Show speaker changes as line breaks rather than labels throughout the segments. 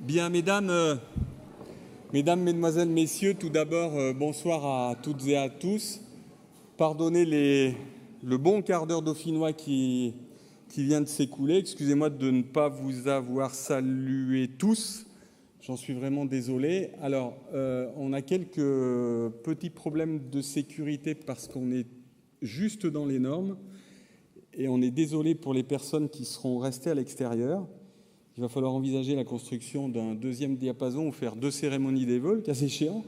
Bien, mesdames, mesdemoiselles, messieurs, tout d'abord, bonsoir à toutes et à tous. Pardonnez le bon quart d'heure dauphinois qui vient de s'écouler. Excusez-moi de ne pas vous avoir salué tous. J'en suis vraiment désolé. Alors, on a quelques petits problèmes de sécurité parce qu'on est juste dans les normes et on est désolé pour les personnes qui seront restées à l'extérieur. Il va falloir envisager la construction d'un deuxième diapason ou faire 2 cérémonies des vols, cas échéant.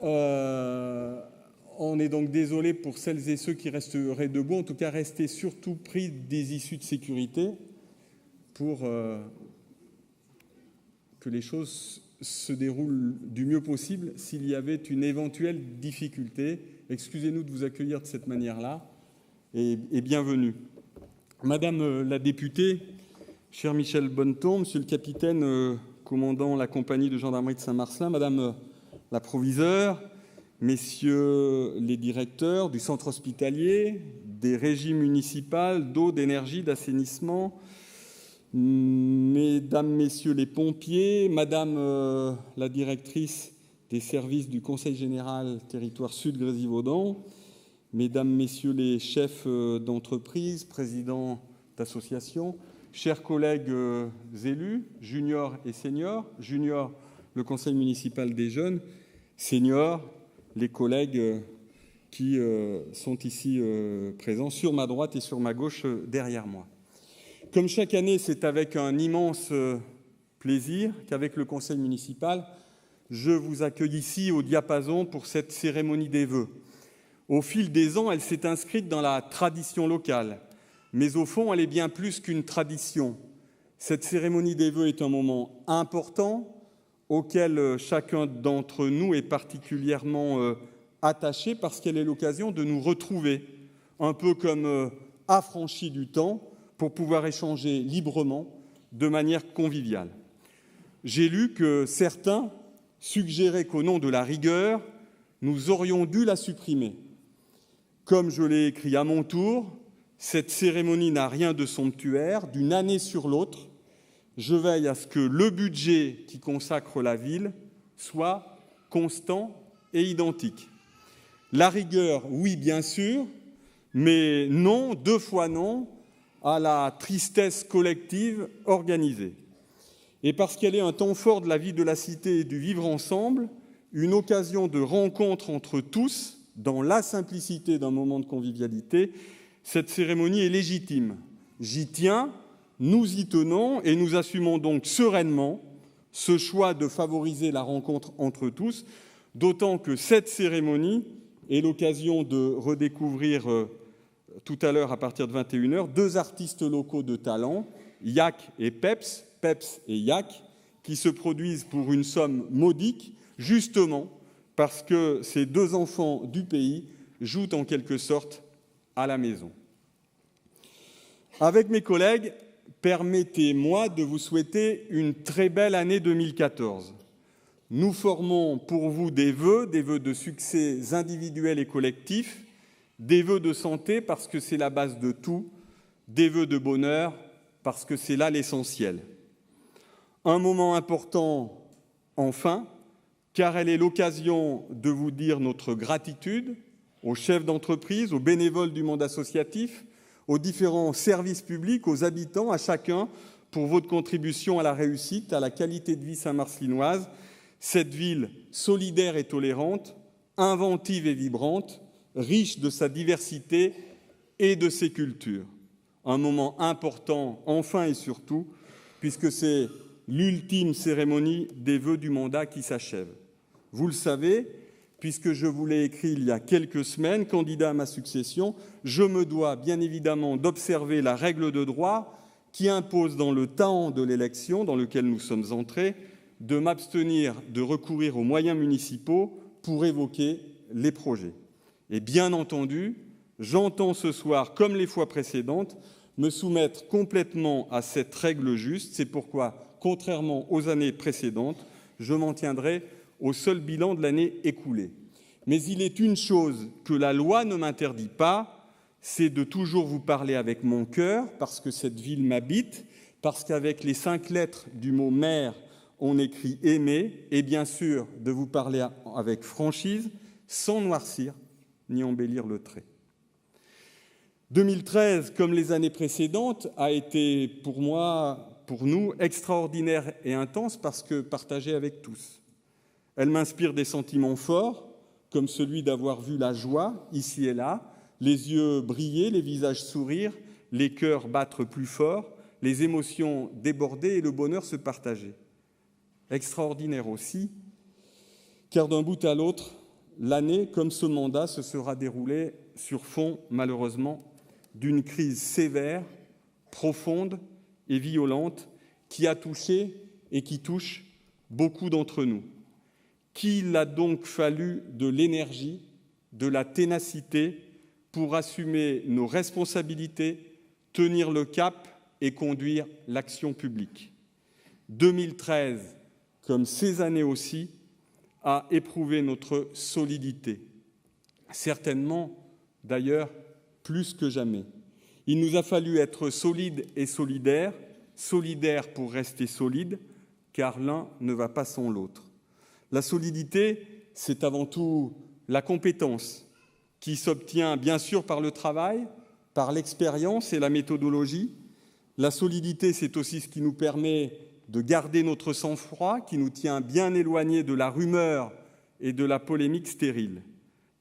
On est donc désolé pour celles et ceux qui resteraient debout. En tout cas, restez surtout pris des issues de sécurité pour que les choses se déroulent du mieux possible s'il y avait une éventuelle difficulté. Excusez-nous de vous accueillir de cette manière-là et bienvenue. Madame la députée, cher Michel Bonneton, monsieur le capitaine commandant la compagnie de gendarmerie de Saint-Marcellin, madame la proviseure, messieurs les directeurs du centre hospitalier, des régies municipales d'eau, d'énergie, d'assainissement, mesdames, messieurs les pompiers, madame la directrice des services du Conseil général territoire sud Grésivaudan, mesdames, messieurs les chefs d'entreprise, présidents d'associations, chers collègues élus, juniors et seniors, juniors, le conseil municipal des jeunes, seniors, les collègues qui sont ici présents sur ma droite et sur ma gauche derrière moi. Comme chaque année, c'est avec un immense plaisir qu'avec le conseil municipal, je vous accueille ici au diapason pour cette cérémonie des vœux. Au fil des ans, elle s'est inscrite dans la tradition locale. Mais au fond, elle est bien plus qu'une tradition. Cette cérémonie des vœux est un moment important auquel chacun d'entre nous est particulièrement attaché parce qu'elle est l'occasion de nous retrouver, un peu comme affranchis du temps, pour pouvoir échanger librement, de manière conviviale. J'ai lu que certains suggéraient qu'au nom de la rigueur, nous aurions dû la supprimer. Comme je l'ai écrit à mon tour, cette cérémonie n'a rien de somptuaire. D'une année sur l'autre, je veille à ce que le budget qui consacre la ville soit constant et identique. La rigueur, oui, bien sûr, mais non, 2 fois non, à la tristesse collective organisée. Et parce qu'elle est un temps fort de la vie de la cité et du vivre ensemble, une occasion de rencontre entre tous, dans la simplicité d'un moment de convivialité, cette cérémonie est légitime. J'y tiens, nous y tenons et nous assumons donc sereinement ce choix de favoriser la rencontre entre tous, d'autant que cette cérémonie est l'occasion de redécouvrir tout à l'heure à partir de 21h 2 artistes locaux de talent, Yak et Peps, Peps et Yak, qui se produisent pour une somme modique, justement parce que ces 2 enfants du pays jouent en quelque sorte à la maison. Avec mes collègues, permettez-moi de vous souhaiter une très belle année 2014. Nous formons pour vous des vœux de succès individuels et collectifs, des vœux de santé parce que c'est la base de tout, des vœux de bonheur parce que c'est là l'essentiel. Un moment important, enfin, car elle est l'occasion de vous dire notre gratitude aux chefs d'entreprise, aux bénévoles du monde associatif, aux différents services publics, aux habitants, à chacun, pour votre contribution à la réussite, à la qualité de vie saint-marcellinoise, cette ville solidaire et tolérante, inventive et vibrante, riche de sa diversité et de ses cultures. Un moment important, enfin et surtout, puisque c'est l'ultime cérémonie des vœux du mandat qui s'achève. Vous le savez, puisque je vous l'ai écrit il y a quelques semaines, candidat à ma succession, je me dois bien évidemment d'observer la règle de droit qui impose dans le temps de l'élection dans lequel nous sommes entrés de m'abstenir de recourir aux moyens municipaux pour évoquer les projets. Et bien entendu, j'entends ce soir, comme les fois précédentes, me soumettre complètement à cette règle juste. C'est pourquoi, contrairement aux années précédentes, je m'en tiendrai au seul bilan de l'année écoulée. Mais il est une chose que la loi ne m'interdit pas, c'est de toujours vous parler avec mon cœur, parce que cette ville m'habite, parce qu'avec les 5 lettres du mot maire, on écrit aimer et bien sûr de vous parler avec franchise, sans noircir ni embellir le trait. 2013, comme les années précédentes, a été pour nous, extraordinaire et intense parce que partagée avec tous. Elle m'inspire des sentiments forts, comme celui d'avoir vu la joie, ici et là, les yeux briller, les visages sourire, les cœurs battre plus fort, les émotions déborder et le bonheur se partager. Extraordinaire aussi, car d'un bout à l'autre, l'année, comme ce mandat, se sera déroulé sur fond, malheureusement, d'une crise sévère, profonde et violente qui a touché et qui touche beaucoup d'entre nous. Qu'il a donc fallu de l'énergie, de la ténacité pour assumer nos responsabilités, tenir le cap et conduire l'action publique. 2013, comme ces années aussi, a éprouvé notre solidité. Certainement, d'ailleurs, plus que jamais. Il nous a fallu être solides et solidaires pour rester solides, car l'un ne va pas sans l'autre. La solidité, c'est avant tout la compétence qui s'obtient bien sûr par le travail, par l'expérience et la méthodologie. La solidité, c'est aussi ce qui nous permet de garder notre sang-froid, qui nous tient bien éloignés de la rumeur et de la polémique stérile.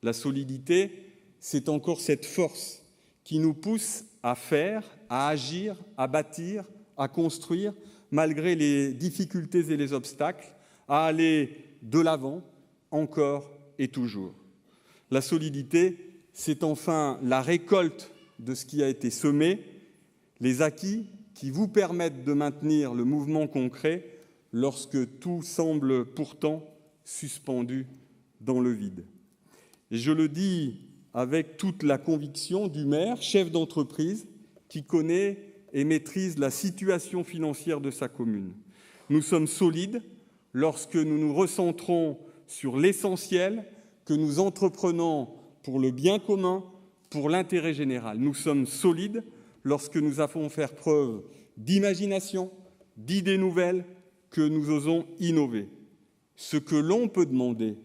La solidité, c'est encore cette force qui nous pousse à faire, à agir, à bâtir, à construire, malgré les difficultés et les obstacles, à aller de l'avant, encore et toujours. La solidité, c'est enfin la récolte de ce qui a été semé, les acquis qui vous permettent de maintenir le mouvement concret lorsque tout semble pourtant suspendu dans le vide. Et je le dis avec toute la conviction du maire, chef d'entreprise, qui connaît et maîtrise la situation financière de sa commune. Nous sommes solides lorsque nous nous recentrons sur l'essentiel, que nous entreprenons pour le bien commun, pour l'intérêt général. Nous sommes solides lorsque nous avons fait preuve d'imagination, d'idées nouvelles, que nous osons innover. Ce que l'on peut demander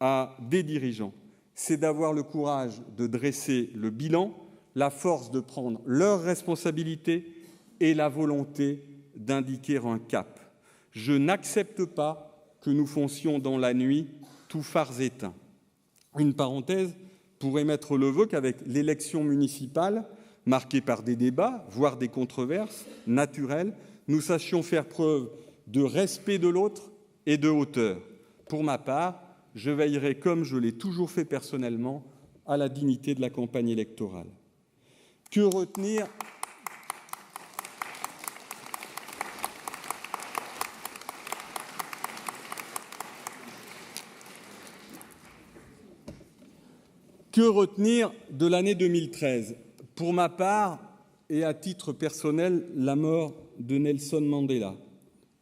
à des dirigeants, c'est d'avoir le courage de dresser le bilan, la force de prendre leurs responsabilités et la volonté d'indiquer un cap. Je n'accepte pas que nous foncions dans la nuit, tous phares éteints. Une parenthèse pour émettre le vœu qu'avec l'élection municipale, marquée par des débats, voire des controverses naturelles, nous sachions faire preuve de respect de l'autre et de hauteur. Pour ma part, je veillerai, comme je l'ai toujours fait personnellement, à la dignité de la campagne électorale. Que retenir ? Que retenir de l'année 2013 ? Pour ma part, et à titre personnel, la mort de Nelson Mandela.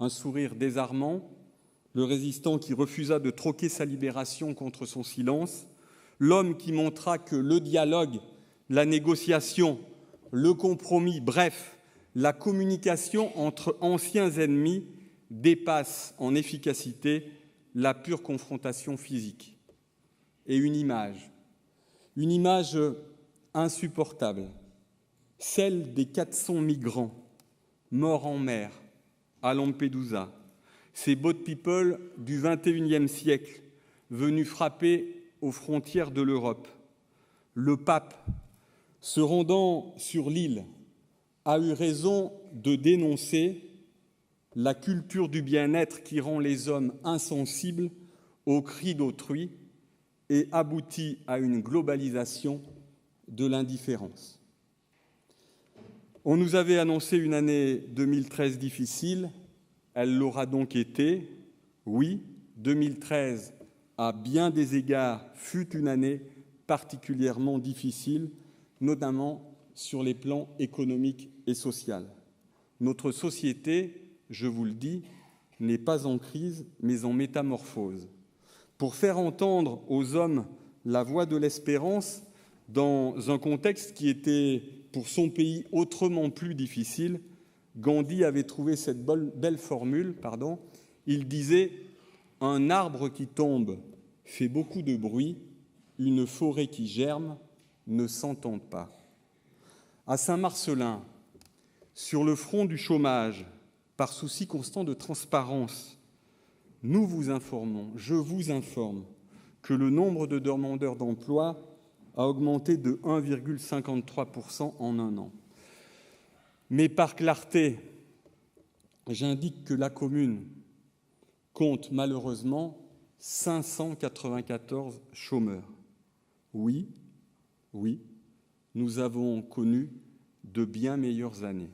Un sourire désarmant, le résistant qui refusa de troquer sa libération contre son silence, l'homme qui montra que le dialogue, la négociation, le compromis, bref, la communication entre anciens ennemis dépasse en efficacité la pure confrontation physique. Et une image insupportable, celle des 400 migrants morts en mer à Lampedusa, ces boat people du XXIe siècle venus frapper aux frontières de l'Europe. Le pape, se rendant sur l'île, a eu raison de dénoncer la culture du bien-être qui rend les hommes insensibles aux cris d'autrui et aboutit à une globalisation de l'indifférence. On nous avait annoncé une année 2013 difficile, elle l'aura donc été. Oui, 2013, à bien des égards, fut une année particulièrement difficile, notamment sur les plans économiques et social. Notre société, je vous le dis, n'est pas en crise, mais en métamorphose. Pour faire entendre aux hommes la voix de l'espérance dans un contexte qui était pour son pays autrement plus difficile, Gandhi avait trouvé cette belle formule, il disait « Un arbre qui tombe fait beaucoup de bruit, une forêt qui germe ne s'entend pas ». À Saint-Marcellin, sur le front du chômage, par souci constant de transparence, nous vous informons, je vous informe, que le nombre de demandeurs d'emploi a augmenté de 1,53% en un an. Mais par clarté, j'indique que la commune compte malheureusement 594 chômeurs. Oui, nous avons connu de bien meilleures années.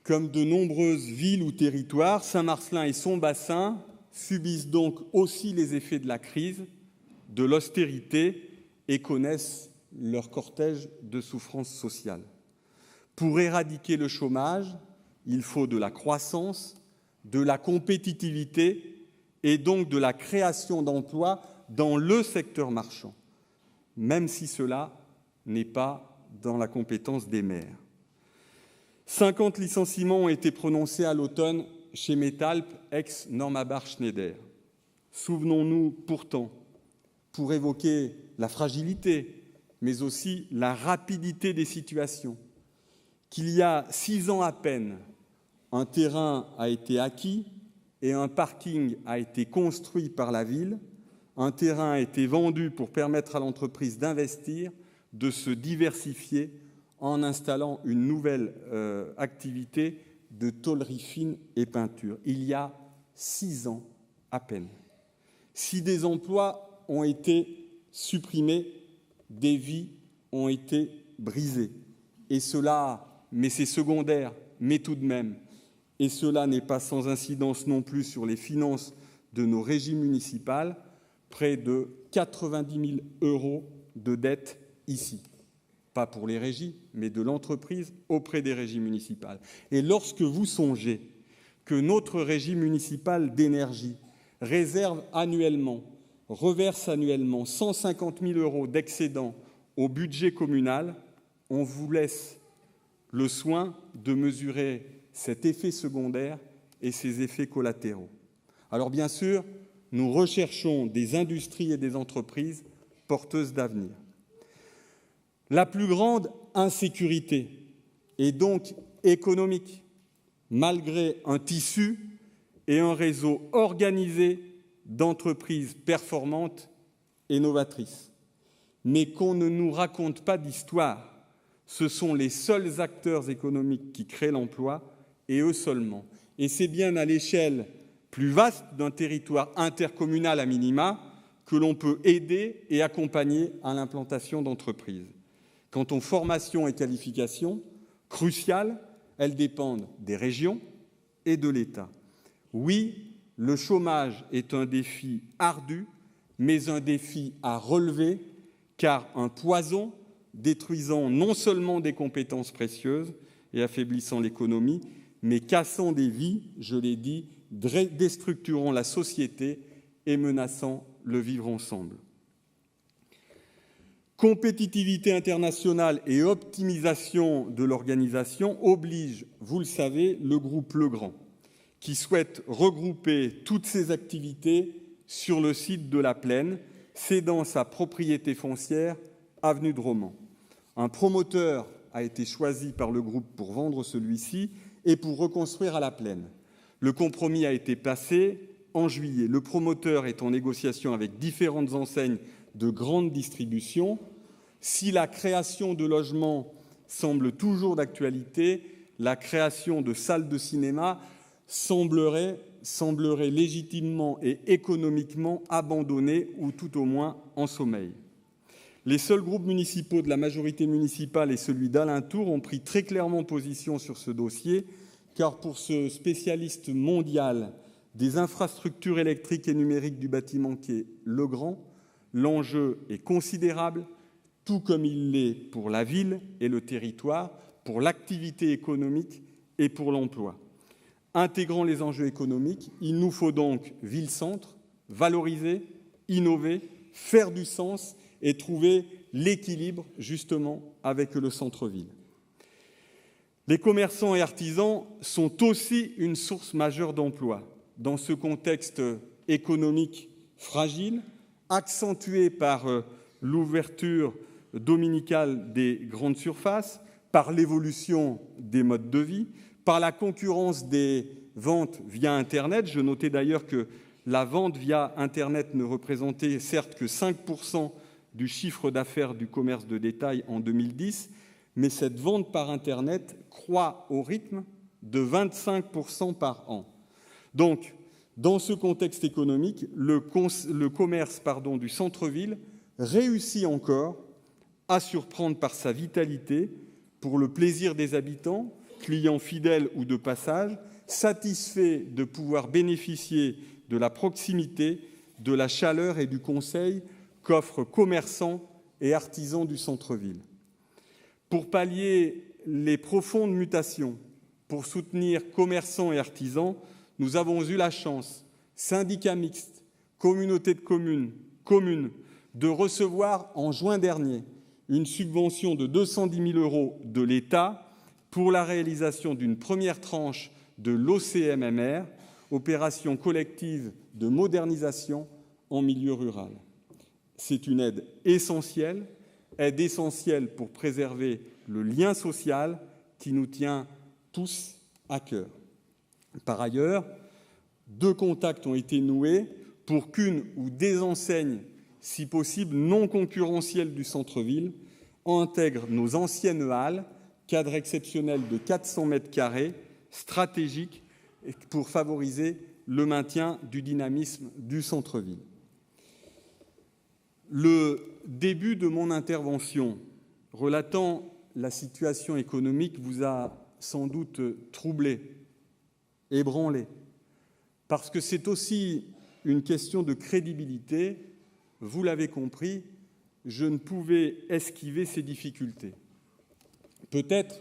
Comme de nombreuses villes ou territoires, Saint-Marcellin et son bassin subissent donc aussi les effets de la crise, de l'austérité et connaissent leur cortège de souffrances sociales. Pour éradiquer le chômage, il faut de la croissance, de la compétitivité et donc de la création d'emplois dans le secteur marchand, même si cela n'est pas dans la compétence des maires. 50 licenciements ont été prononcés à l'automne chez Metalp, ex-Norma Schneider. Souvenons-nous pourtant, pour évoquer la fragilité, mais aussi la rapidité des situations, qu'il y a 6 ans à peine, un terrain a été acquis et un parking a été construit par la ville. Un terrain a été vendu pour permettre à l'entreprise d'investir, de se diversifier en installant une nouvelle activité de tôlerie fine et peinture. Il y a 6 ans à peine. Si des emplois ont été supprimés, des vies ont été brisées. Et cela, mais c'est secondaire, mais tout de même. Et cela n'est pas sans incidence non plus sur les finances de nos régies municipales, près de 90 000 € de dettes ici. Pas pour les régies, mais de l'entreprise auprès des régies municipales. Et lorsque vous songez que notre régie municipale d'énergie reverse annuellement 150 000 € d'excédent au budget communal, on vous laisse le soin de mesurer cet effet secondaire et ses effets collatéraux. Alors bien sûr, nous recherchons des industries et des entreprises porteuses d'avenir. La plus grande insécurité est donc économique, malgré un tissu et un réseau organisé d'entreprises performantes et novatrices. Mais qu'on ne nous raconte pas d'histoire, ce sont les seuls acteurs économiques qui créent l'emploi, et eux seulement. Et c'est bien à l'échelle plus vaste d'un territoire intercommunal à minima que l'on peut aider et accompagner à l'implantation d'entreprises. Quant aux formations et qualifications, cruciales, elles dépendent des régions et de l'État. Oui, le chômage est un défi ardu, mais un défi à relever, car un poison détruisant non seulement des compétences précieuses et affaiblissant l'économie, mais cassant des vies, je l'ai dit, déstructurant la société et menaçant le vivre ensemble. Compétitivité internationale et optimisation de l'organisation obligent, vous le savez, le groupe Legrand, qui souhaite regrouper toutes ses activités sur le site de la Plaine, cédant sa propriété foncière avenue de Romans. Un promoteur a été choisi par le groupe pour vendre celui-ci et pour reconstruire à la Plaine. Le compromis a été passé en juillet. Le promoteur est en négociation avec différentes enseignes de grande distribution. Si la création de logements semble toujours d'actualité, la création de salles de cinéma semblerait légitimement et économiquement abandonnée ou tout au moins en sommeil. Les seuls groupes municipaux de la majorité municipale et celui d'Alentour ont pris très clairement position sur ce dossier, car pour ce spécialiste mondial des infrastructures électriques et numériques du bâtiment qui est Legrand, l'enjeu est considérable, tout comme il l'est pour la ville et le territoire, pour l'activité économique et pour l'emploi. Intégrant les enjeux économiques, il nous faut donc ville-centre, valoriser, innover, faire du sens et trouver l'équilibre justement avec le centre-ville. Les commerçants et artisans sont aussi une source majeure d'emploi. Dans ce contexte économique fragile, accentué par l'ouverture dominicale des grandes surfaces, par l'évolution des modes de vie, par la concurrence des ventes via Internet. Je notais d'ailleurs que la vente via Internet ne représentait certes que 5% du chiffre d'affaires du commerce de détail en 2010, mais cette vente par Internet croît au rythme de 25% par an. Donc, dans ce contexte économique, le commerce du centre-ville réussit encore à surprendre par sa vitalité pour le plaisir des habitants, clients fidèles ou de passage, satisfaits de pouvoir bénéficier de la proximité, de la chaleur et du conseil qu'offrent commerçants et artisans du centre-ville. Pour pallier les profondes mutations, pour soutenir commerçants et artisans, nous avons eu la chance, syndicats mixtes, communautés de communes, de recevoir en juin dernier une subvention de 210 000 € de l'État pour la réalisation d'une première tranche de l'OCMMR, opération collective de modernisation en milieu rural. C'est une aide essentielle pour préserver le lien social qui nous tient tous à cœur. Par ailleurs, 2 contacts ont été noués pour qu'une ou des enseignes, si possible non concurrentielles du centre-ville, intègrent nos anciennes halles, cadre exceptionnel de 400 mètres carrés, stratégique pour favoriser le maintien du dynamisme du centre-ville. Le début de mon intervention relatant la situation économique vous a sans doute troublé, ébranlé, parce que c'est aussi une question de crédibilité. Vous l'avez compris, je ne pouvais esquiver ces difficultés. Peut-être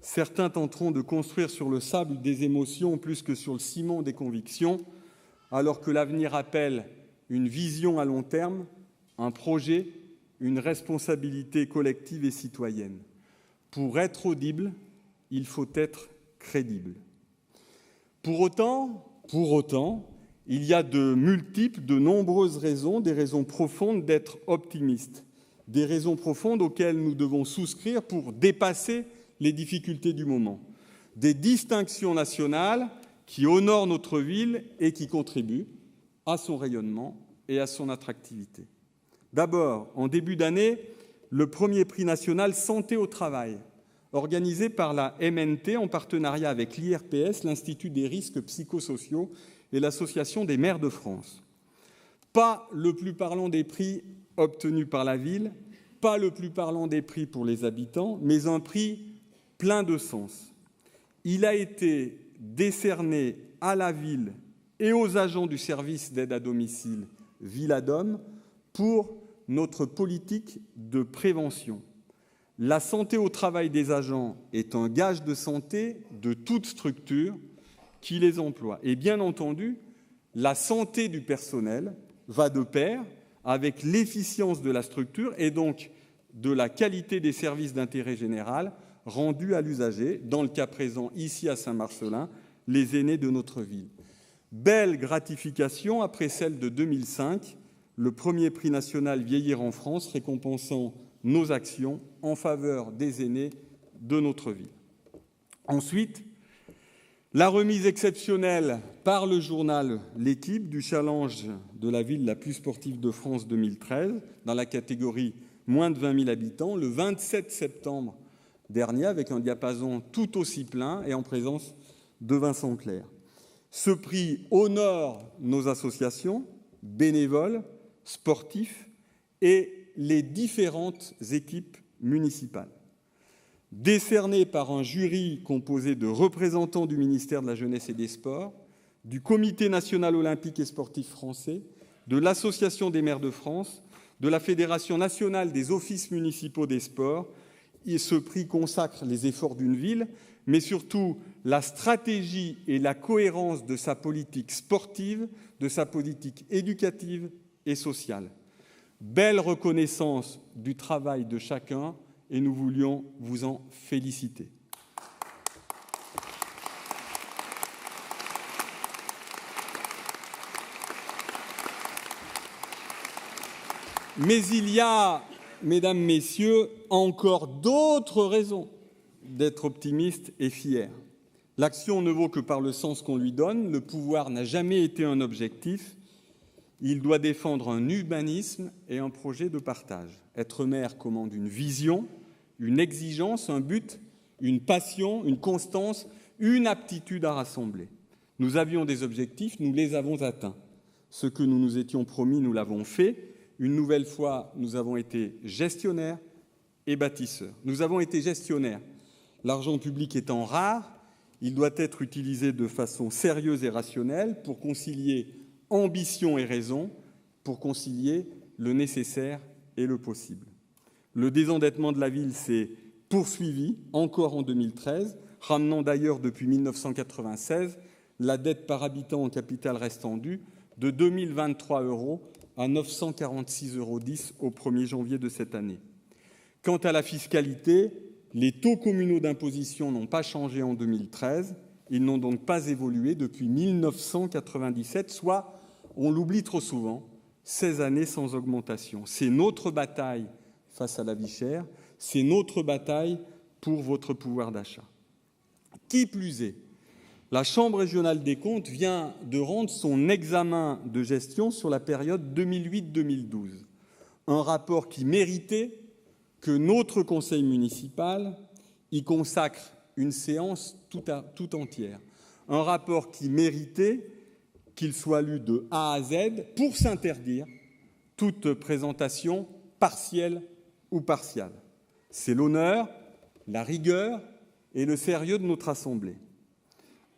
certains tenteront de construire sur le sable des émotions plus que sur le ciment des convictions, alors que l'avenir appelle une vision à long terme, un projet, une responsabilité collective et citoyenne. Pour être audible, il faut être crédible. Pour autant, il y a de nombreuses raisons, des raisons profondes d'être optimiste, des raisons profondes auxquelles nous devons souscrire pour dépasser les difficultés du moment, des distinctions nationales qui honorent notre ville et qui contribuent à son rayonnement et à son attractivité. D'abord, en début d'année, le premier prix national Santé au travail, organisé par la MNT en partenariat avec l'IRPS, l'Institut des risques psychosociaux et l'Association des maires de France. Pas le plus parlant des prix obtenus par la ville, pas le plus parlant des prix pour les habitants, mais un prix plein de sens. Il a été décerné à la ville et aux agents du service d'aide à domicile Villadom pour notre politique de prévention. La santé au travail des agents est un gage de santé de toute structure qui les emploie. Et bien entendu, la santé du personnel va de pair avec l'efficience de la structure et donc de la qualité des services d'intérêt général rendus à l'usager, dans le cas présent, ici à Saint-Marcellin, les aînés de notre ville. Belle gratification après celle de 2005, le premier prix national Vieillir en France, récompensant nos actions en faveur des aînés de notre ville. Ensuite, la remise exceptionnelle par le journal L'Équipe du challenge de la ville la plus sportive de France 2013 dans la catégorie moins de 20 000 habitants, le 27 septembre dernier, avec un diapason tout aussi plein et en présence de Vincent Clerc. Ce prix honore nos associations, bénévoles, sportifs et les différentes équipes municipales. Décerné par un jury composé de représentants du ministère de la Jeunesse et des Sports, du Comité national olympique et sportif français, de l'Association des maires de France, de la Fédération nationale des offices municipaux des sports. Et ce prix consacre les efforts d'une ville, mais surtout la stratégie et la cohérence de sa politique sportive, de sa politique éducative et sociale. Belle reconnaissance du travail de chacun et nous voulions vous en féliciter. Mais il y a, mesdames, messieurs, encore d'autres raisons d'être optimiste et fier. L'action ne vaut que par le sens qu'on lui donne. Le pouvoir n'a jamais été un objectif. Il doit défendre un humanisme et un projet de partage. Être maire commande une vision, une exigence, un but, une passion, une constance, une aptitude à rassembler. Nous avions des objectifs, nous les avons atteints. Ce que nous nous étions promis, nous l'avons fait. Une nouvelle fois, nous avons été gestionnaires et bâtisseurs. Nous avons été gestionnaires. L'argent public étant rare, il doit être utilisé de façon sérieuse et rationnelle pour concilier ambition et raison, pour concilier le nécessaire et le possible. Le désendettement de la ville s'est poursuivi encore en 2013, ramenant d'ailleurs depuis 1996 la dette par habitant en capital restant due de 2023 € à 946,10 € au 1er janvier de cette année. Quant à la fiscalité, les taux communaux d'imposition n'ont pas changé en 2013, ils n'ont donc pas évolué depuis 1997, soit, on l'oublie trop souvent, 16 années sans augmentation. C'est notre bataille face à la vie chère, c'est notre bataille pour votre pouvoir d'achat. Qui plus est, la Chambre régionale des comptes vient de rendre son examen de gestion sur la période 2008-2012, un rapport qui méritait que notre conseil municipal y consacre une séance tout entière. Un rapport qui méritait qu'il soit lu de A à Z pour s'interdire toute présentation partielle ou partiale. C'est l'honneur, la rigueur et le sérieux de notre Assemblée.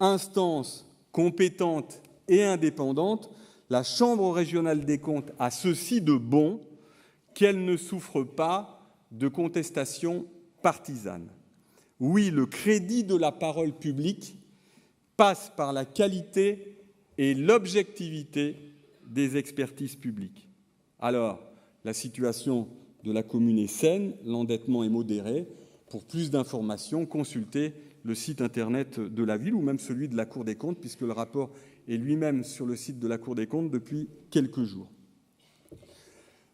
Instance compétente et indépendante, la Chambre régionale des comptes a ceci de bon qu'elle ne souffre pas de contestation partisane. Oui, le crédit de la parole publique passe par la qualité et l'objectivité des expertises publiques. Alors, la situation de la commune est saine, l'endettement est modéré. Pour plus d'informations, consultez le site internet de la ville ou même celui de la Cour des comptes, puisque le rapport est lui-même sur le site de la Cour des comptes depuis quelques jours.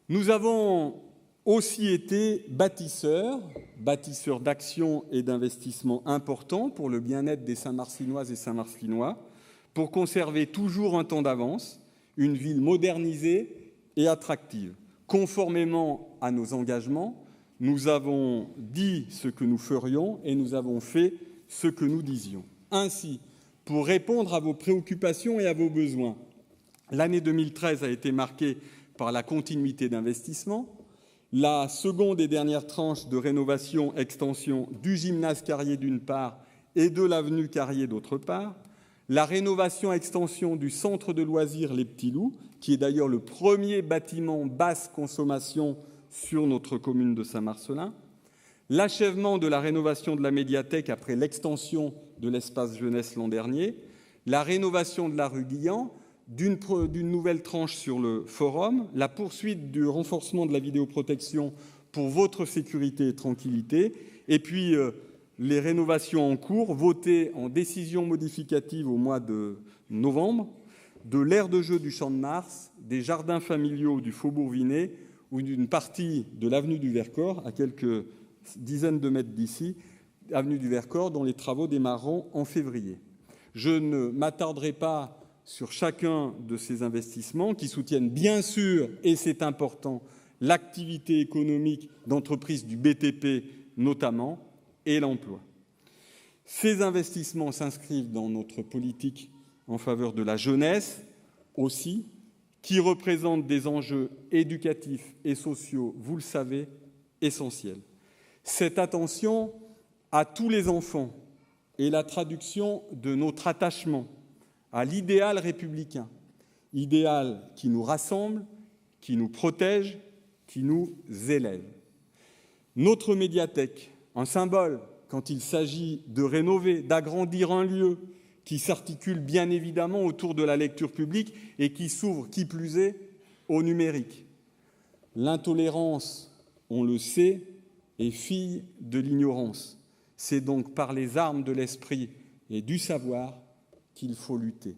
Nous avons aussi été bâtisseurs d'actions et d'investissements importants pour le bien-être des Saint-Marcinoises et Saint-Marcinois, pour conserver toujours un temps d'avance, une ville modernisée et attractive. Conformément à nos engagements, nous avons dit ce que nous ferions et nous avons fait ce que nous disions. Ainsi, pour répondre à vos préoccupations et à vos besoins, l'année 2013 a été marquée par la continuité d'investissement, la seconde et dernière tranche de rénovation-extension du gymnase Carrier d'une part et de l'avenue Carrier d'autre part, la rénovation-extension du centre de loisirs Les Petits Loups, qui est d'ailleurs le premier bâtiment basse consommation sur notre commune de Saint-Marcellin, l'achèvement de la rénovation de la médiathèque après l'extension de l'espace jeunesse l'an dernier, la rénovation de la rue Guillan, d'une nouvelle tranche sur le forum, la poursuite du renforcement de la vidéoprotection pour votre sécurité et tranquillité, et puis les rénovations en cours, votées en décision modificative au mois de novembre, de l'aire de jeu du Champ de Mars, des jardins familiaux du Faubourg Vinet ou d'une partie de l'avenue du Vercors, à quelques dizaines de mètres d'ici, avenue du Vercors, dont les travaux démarreront en février. Je ne m'attarderai pas sur chacun de ces investissements qui soutiennent bien sûr, et c'est important, l'activité économique d'entreprises du BTP notamment et l'emploi. Ces investissements s'inscrivent dans notre politique en faveur de la jeunesse aussi, qui représente des enjeux éducatifs et sociaux, vous le savez, essentiels. Cette attention à tous les enfants est la traduction de notre attachement à l'idéal républicain, idéal qui nous rassemble, qui nous protège, qui nous élève. Notre médiathèque, un symbole quand il s'agit de rénover, d'agrandir un lieu qui s'articule bien évidemment autour de la lecture publique et qui s'ouvre, qui plus est, au numérique. L'intolérance, on le sait, est fille de l'ignorance. C'est donc par les armes de l'esprit et du savoir qu'il faut lutter.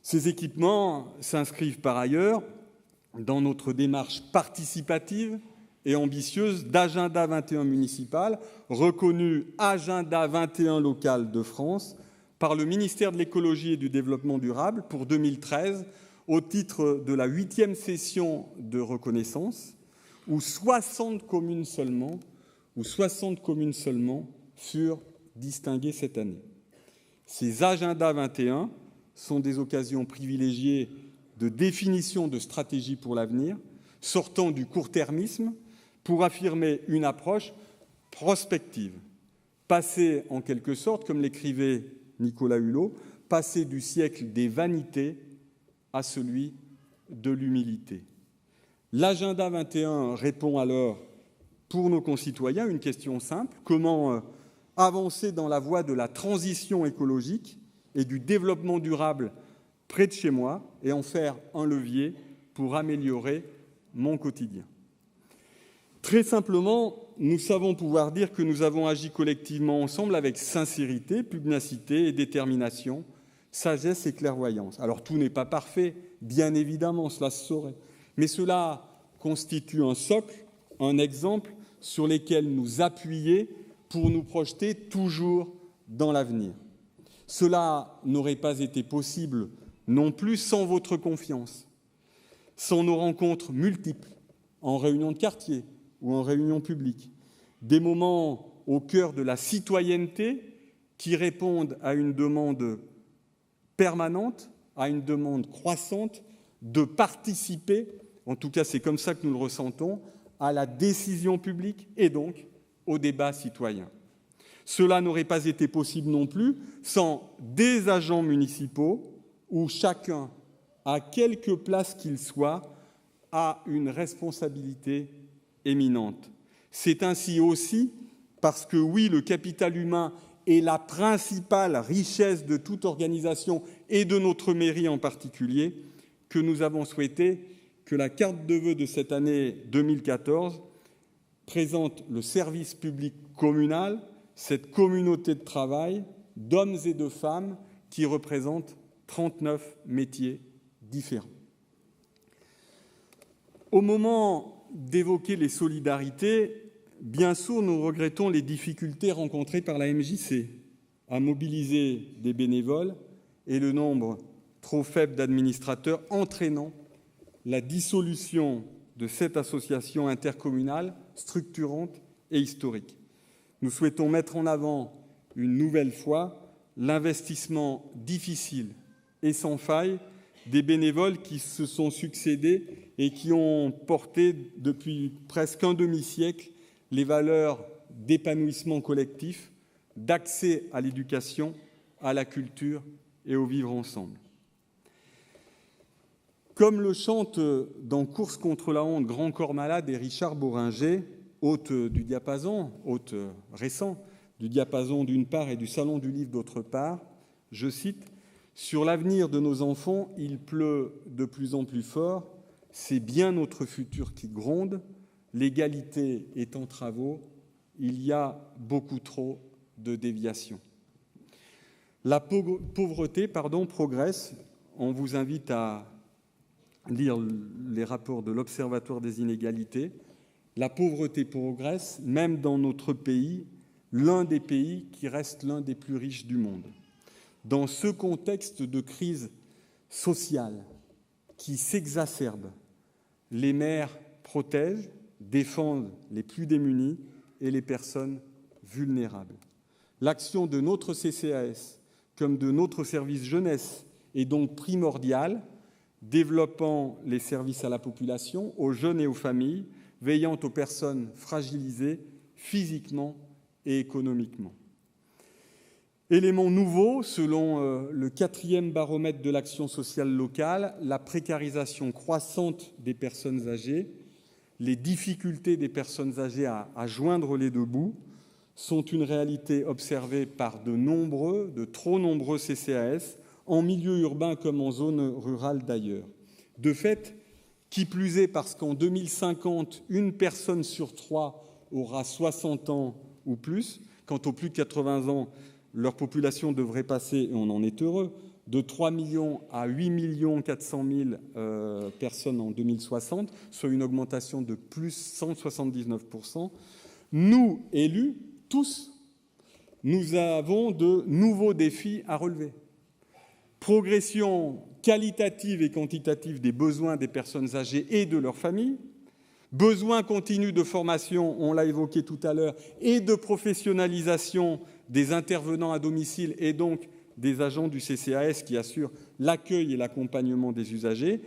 Ces équipements s'inscrivent par ailleurs dans notre démarche participative et ambitieuse d'agenda 21 municipal, reconnu agenda 21 local de France par le ministère de l'écologie et du développement durable pour 2013 au titre de la 8e session de reconnaissance où 60 communes seulement furent distinguées cette année. Ces agendas 21 sont des occasions privilégiées de définition de stratégies pour l'avenir, sortant du court-termisme pour affirmer une approche prospective, passer en quelque sorte, comme l'écrivait Nicolas Hulot, passer du siècle des vanités à celui de l'humilité. L'agenda 21 répond alors pour nos concitoyens à une question simple: comment avancer dans la voie de la transition écologique et du développement durable près de chez moi et en faire un levier pour améliorer mon quotidien. Très simplement, nous savons pouvoir dire que nous avons agi collectivement ensemble avec sincérité, pugnacité et détermination, sagesse et clairvoyance. Alors tout n'est pas parfait, bien évidemment, cela se saurait, mais cela constitue un socle, un exemple sur lesquels nous appuyer pour nous projeter toujours dans l'avenir. Cela n'aurait pas été possible non plus sans votre confiance, sans nos rencontres multiples, en réunion de quartier ou en réunion publique, des moments au cœur de la citoyenneté qui répondent à une demande permanente, à une demande croissante de participer, en tout cas c'est comme ça que nous le ressentons, à la décision publique et donc au débat citoyen. Cela n'aurait pas été possible non plus sans des agents municipaux où chacun, à quelque place qu'il soit, a une responsabilité éminente. C'est ainsi aussi parce que, oui, le capital humain est la principale richesse de toute organisation et de notre mairie en particulier, que nous avons souhaité que la carte de vœux de cette année 2014 présente le service public communal, cette communauté de travail d'hommes et de femmes qui représentent 39 métiers différents. Au moment d'évoquer les solidarités, bien sûr, nous regrettons les difficultés rencontrées par la MJC à mobiliser des bénévoles et le nombre trop faible d'administrateurs entraînant la dissolution de cette association intercommunale structurante et historique. Nous souhaitons mettre en avant une nouvelle fois l'investissement difficile et sans faille des bénévoles qui se sont succédés et qui ont porté depuis presque un demi-siècle les valeurs d'épanouissement collectif, d'accès à l'éducation, à la culture et au vivre ensemble. Comme le chante dans Course contre la honte, Grand corps malade et Richard Boringer, hôte du diapason, hôte récent du diapason d'une part et du Salon du Livre d'autre part, je cite: « Sur l'avenir de nos enfants, il pleut de plus en plus fort, c'est bien notre futur qui gronde, l'égalité est en travaux, il y a beaucoup trop de déviations. » La pauvreté progresse. On vous invite à lire les rapports de l'Observatoire des inégalités. La pauvreté progresse, même dans notre pays, l'un des pays qui reste l'un des plus riches du monde. Dans ce contexte de crise sociale qui s'exacerbe, les maires protègent, défendent les plus démunis et les personnes vulnérables. L'action de notre CCAS, comme de notre service jeunesse, est donc primordiale, développant les services à la population, aux jeunes et aux familles, veillant aux personnes fragilisées physiquement et économiquement. Élément nouveau, selon le 4e baromètre de l'action sociale locale, la précarisation croissante des personnes âgées, les difficultés des personnes âgées à joindre les deux bouts sont une réalité observée par de trop nombreux CCAS, en milieu urbain comme en zone rurale d'ailleurs. De fait, qui plus est parce qu'en 2050, une personne sur 3 aura 60 ans ou plus. Quant aux plus de 80 ans, leur population devrait passer, et on en est heureux, de 3 millions à 8 400 000 personnes en 2060, soit une augmentation de plus 179%. Nous, élus, tous, nous avons de nouveaux défis à relever. Progression qualitative et quantitative des besoins des personnes âgées et de leurs familles, besoin continu de formation, on l'a évoqué tout à l'heure, et de professionnalisation des intervenants à domicile et donc des agents du CCAS qui assurent l'accueil et l'accompagnement des usagers,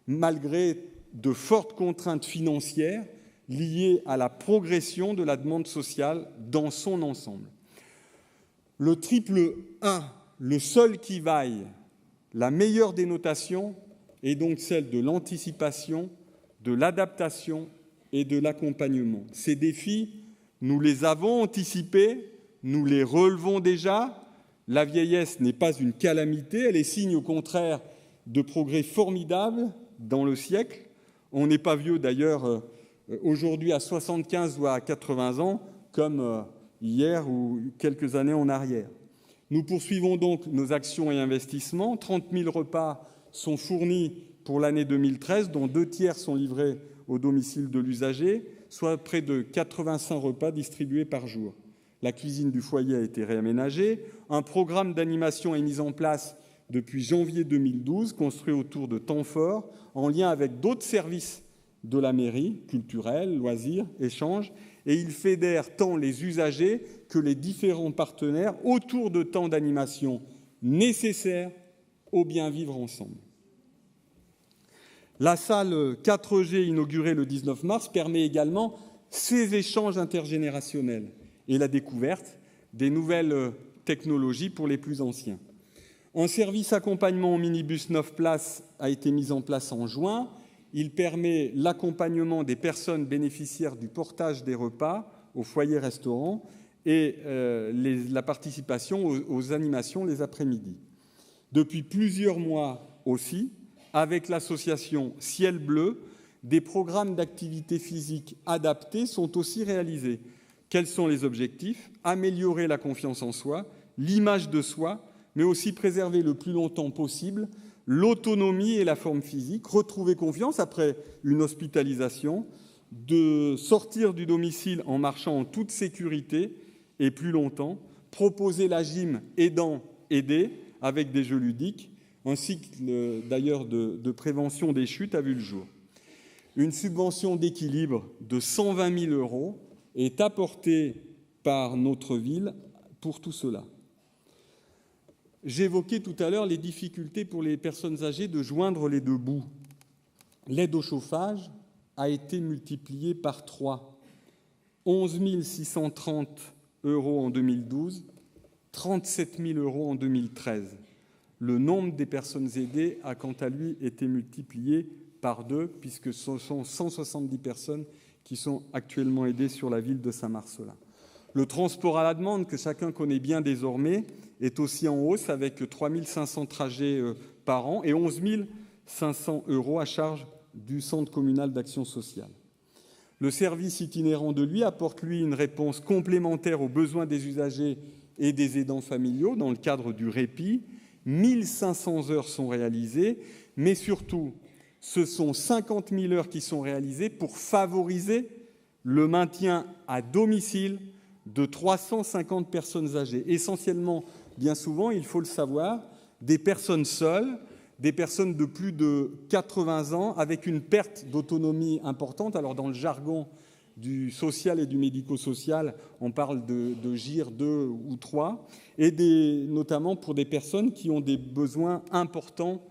malgré de fortes contraintes financières liées à la progression de la demande sociale dans son ensemble. Le triple A, le seul qui vaille, la meilleure des notations, est donc celle de l'anticipation, de l'adaptation et de l'accompagnement. Ces défis, nous les avons anticipés, nous les relevons déjà. La vieillesse n'est pas une calamité, elle est signe au contraire de progrès formidables dans le siècle. On n'est pas vieux d'ailleurs aujourd'hui à 75 ou à 80 ans comme hier ou quelques années en arrière. Nous poursuivons donc nos actions et investissements. 30 000 repas sont fournis pour l'année 2013, dont 2 tiers sont livrés au domicile de l'usager, soit près de 85 repas distribués par jour. La cuisine du foyer a été réaménagée. Un programme d'animation est mis en place depuis janvier 2012, construit autour de temps forts, en lien avec d'autres services de la mairie, culturels, loisirs, échanges, et il fédère tant les usagers que les différents partenaires autour de temps d'animation nécessaires au bien vivre ensemble. La salle 4G inaugurée le 19 mars permet également ces échanges intergénérationnels et la découverte des nouvelles technologies pour les plus anciens. Un service accompagnement en minibus 9 places a été mis en place en juin. Il permet l'accompagnement des personnes bénéficiaires du portage des repas au foyer-restaurant et la participation aux animations les après-midi. Depuis plusieurs mois aussi, avec l'association Ciel Bleu, des programmes d'activité physique adaptés sont aussi réalisés. Quels sont les objectifs ? Améliorer la confiance en soi, l'image de soi, mais aussi préserver le plus longtemps possible l'autonomie et la forme physique, retrouver confiance après une hospitalisation, de sortir du domicile en marchant en toute sécurité et plus longtemps, proposer la gym aidant, aider avec des jeux ludiques, un cycle d'ailleurs de prévention des chutes a vu le jour. Une subvention d'équilibre de 120 000 € est apportée par notre ville pour tout cela. J'évoquais tout à l'heure les difficultés pour les personnes âgées de joindre les deux bouts. L'aide au chauffage a été multipliée par 3. 11 630 € en 2012, 37 000 € en 2013. Le nombre des personnes aidées a quant à lui été multiplié par 2, puisque ce sont 170 personnes qui sont actuellement aidées sur la ville de Saint-Marcellin. Le transport à la demande, que chacun connaît bien désormais, est aussi en hausse avec 3 500 trajets par an et 11 500 € à charge du Centre communal d'action sociale. Le service itinérant de lui apporte, lui, une réponse complémentaire aux besoins des usagers et des aidants familiaux dans le cadre du répit. 1500 heures sont réalisées, mais surtout, ce sont 50 000 heures qui sont réalisées pour favoriser le maintien à domicile de 350 personnes âgées, essentiellement, bien souvent, il faut le savoir, des personnes seules, des personnes de plus de 80 ans, avec une perte d'autonomie importante. Alors, dans le jargon du social et du médico-social, on parle de GIR 2 ou 3, et notamment pour des personnes qui ont des besoins importants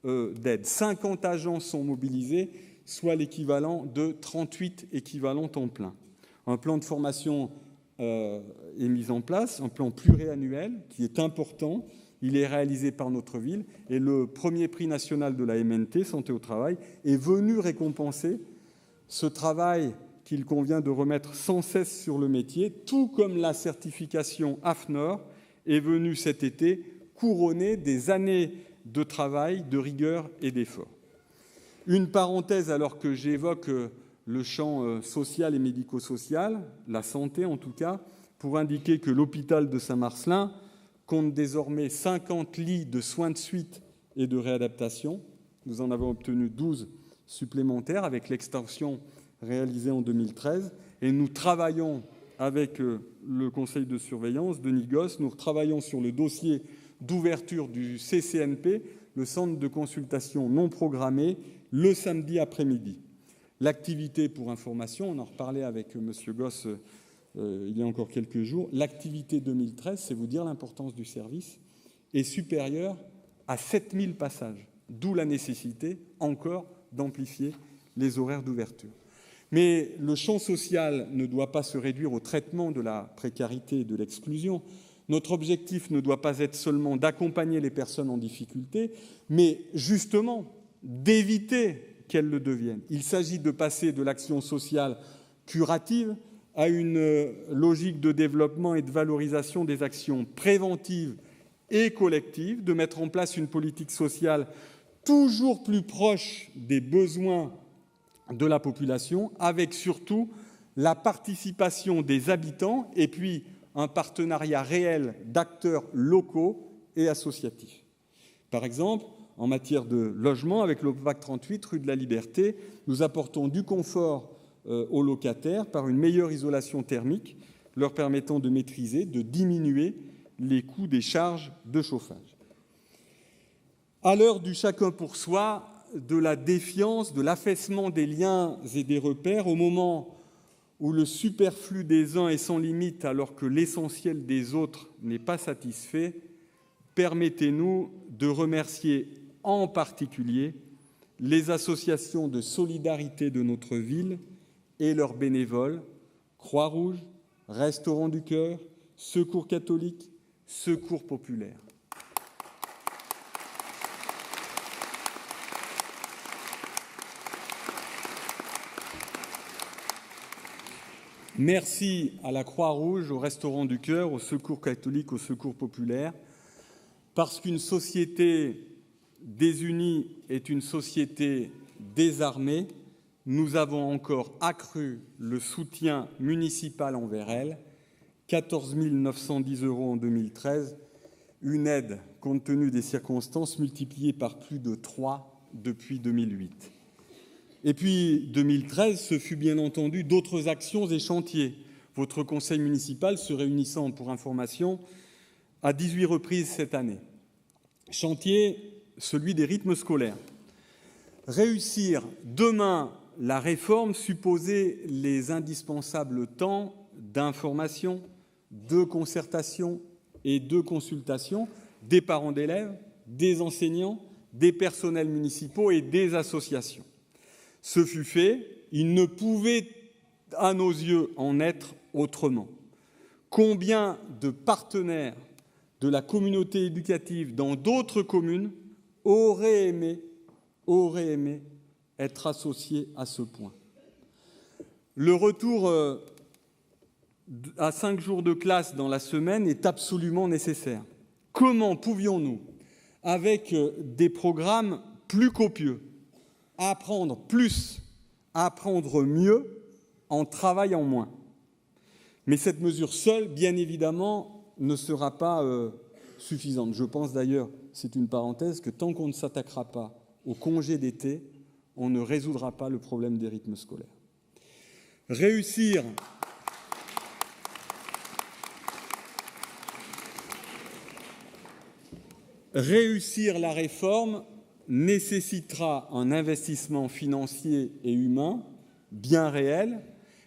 d'aide. 50 agents sont mobilisés, soit l'équivalent de 38 équivalents temps plein. Un plan de formation est mis en place, un plan pluriannuel qui est important. Il est réalisé par notre ville et le premier prix national de la MNT, Santé au travail, est venu récompenser ce travail qu'il convient de remettre sans cesse sur le métier, tout comme la certification AFNOR est venue cet été couronner des années de travail, de rigueur et d'effort. Une parenthèse alors que j'évoque le champ social et médico-social, la santé en tout cas, pour indiquer que l'hôpital de Saint-Marcellin compte désormais 50 lits de soins de suite et de réadaptation. Nous en avons obtenu 12 supplémentaires avec l'extension réalisée en 2013. Et nous travaillons avec le conseil de surveillance, Denis Gosse, nous travaillons sur le dossier d'ouverture du CCNP, le centre de consultation non programmé, le samedi après-midi. L'activité, pour information, on en reparlait avec M. Gosse il y a encore quelques jours, l'activité 2013, c'est vous dire l'importance du service, est supérieure à 7000 passages, d'où la nécessité encore d'amplifier les horaires d'ouverture. Mais le champ social ne doit pas se réduire au traitement de la précarité et de l'exclusion. Notre objectif ne doit pas être seulement d'accompagner les personnes en difficulté, mais justement d'éviter qu'elles le deviennent. Il s'agit de passer de l'action sociale curative à une logique de développement et de valorisation des actions préventives et collectives, de mettre en place une politique sociale toujours plus proche des besoins de la population, avec surtout la participation des habitants et puis un partenariat réel d'acteurs locaux et associatifs. Par exemple, en matière de logement, avec l'OPVAC 38, rue de la Liberté, nous apportons du confort aux locataires par une meilleure isolation thermique, leur permettant de maîtriser, de diminuer les coûts des charges de chauffage. À l'heure du chacun pour soi, de la défiance, de l'affaissement des liens et des repères, au moment où le superflu des uns est sans limite alors que l'essentiel des autres n'est pas satisfait, permettez-nous de remercier en particulier les associations de solidarité de notre ville et leurs bénévoles, Croix-Rouge, Restaurants du Cœur, Secours catholique, Secours populaire. Merci à la Croix-Rouge, au Restaurant du Cœur, au Secours catholique, au Secours populaire, parce qu'une société désunie est une société désarmée. Nous avons encore accru le soutien municipal envers elle, 14 910 € en 2013, une aide, compte tenu des circonstances, multipliée par plus de 3 depuis 2008. Et puis 2013, ce fut bien entendu d'autres actions et chantiers. Votre conseil municipal se réunissant, pour information, à 18 reprises cette année. Chantier, celui des rythmes scolaires. Réussir demain la réforme supposait les indispensables temps d'information, de concertation et de consultation des parents d'élèves, des enseignants, des personnels municipaux et des associations. Ce fut fait, il ne pouvait, à nos yeux, en être autrement. Combien de partenaires de la communauté éducative dans d'autres communes auraient aimé être associés à ce point. Le retour à 5 jours de classe dans la semaine est absolument nécessaire. Comment pouvions-nous, avec des programmes plus copieux, apprendre plus, apprendre mieux en travaillant moins? Mais cette mesure seule, bien évidemment, ne sera pas suffisante. Je pense d'ailleurs, c'est une parenthèse, que tant qu'on ne s'attaquera pas au congé d'été, on ne résoudra pas le problème des rythmes scolaires. Réussir la réforme nécessitera un investissement financier et humain bien réel.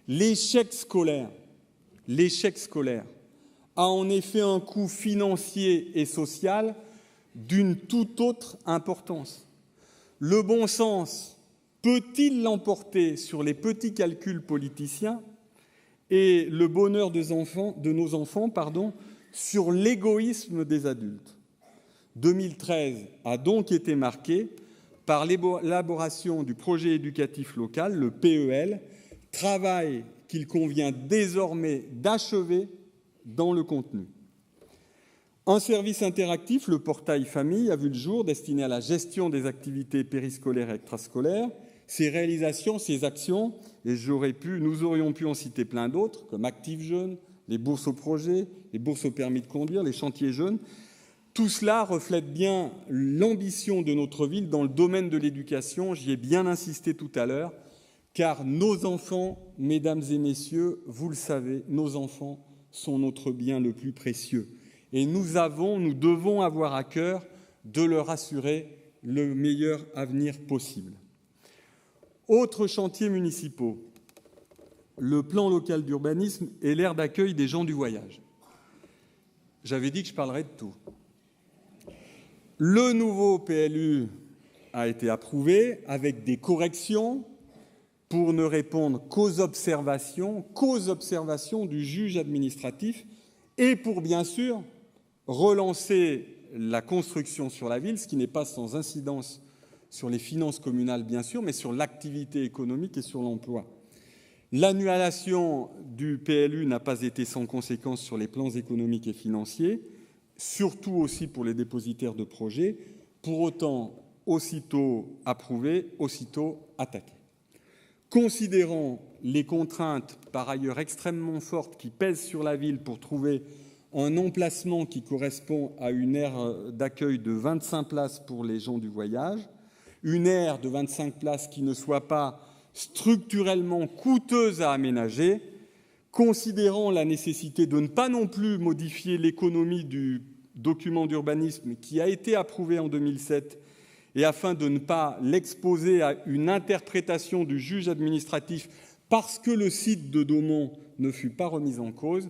L'échec scolaire a en effet un coût financier et social d'une toute autre importance. Le bon sens peut-il l'emporter sur les petits calculs politiciens et le bonheur de nos enfants sur l'égoïsme des adultes? 2013 a donc été marqué par l'élaboration du projet éducatif local, le PEL, travail qu'il convient désormais d'achever dans le contenu. Un service interactif, le portail famille, a vu le jour, destiné à la gestion des activités périscolaires et extrascolaires. Ces réalisations, ces actions, et nous aurions pu en citer plein d'autres, comme Active Jeunes, les bourses au projet, les bourses au permis de conduire, les chantiers jeunes. Tout cela reflète bien l'ambition de notre ville dans le domaine de l'éducation. J'y ai bien insisté tout à l'heure, car nos enfants, mesdames et messieurs, vous le savez, nos enfants sont notre bien le plus précieux. Et nous devons avoir à cœur de leur assurer le meilleur avenir possible. Autres chantiers municipaux, le plan local d'urbanisme et l'aire d'accueil des gens du voyage. J'avais dit que je parlerais de tout. Le nouveau PLU a été approuvé avec des corrections pour ne répondre qu'aux observations du juge administratif et pour, bien sûr, relancer la construction sur la ville, ce qui n'est pas sans incidence sur les finances communales, bien sûr, mais sur l'activité économique et sur l'emploi. L'annulation du PLU n'a pas été sans conséquence sur les plans économiques et financiers, surtout aussi pour les dépositaires de projets. Pour autant, aussitôt approuvé, aussitôt attaqué. Considérant les contraintes par ailleurs extrêmement fortes qui pèsent sur la ville pour trouver un emplacement qui correspond à une aire d'accueil de 25 places pour les gens du voyage, une aire de 25 places qui ne soit pas structurellement coûteuse à aménager, considérant la nécessité de ne pas non plus modifier l'économie du document d'urbanisme qui a été approuvé en 2007 et afin de ne pas l'exposer à une interprétation du juge administratif parce que le site de Daumont ne fut pas remis en cause,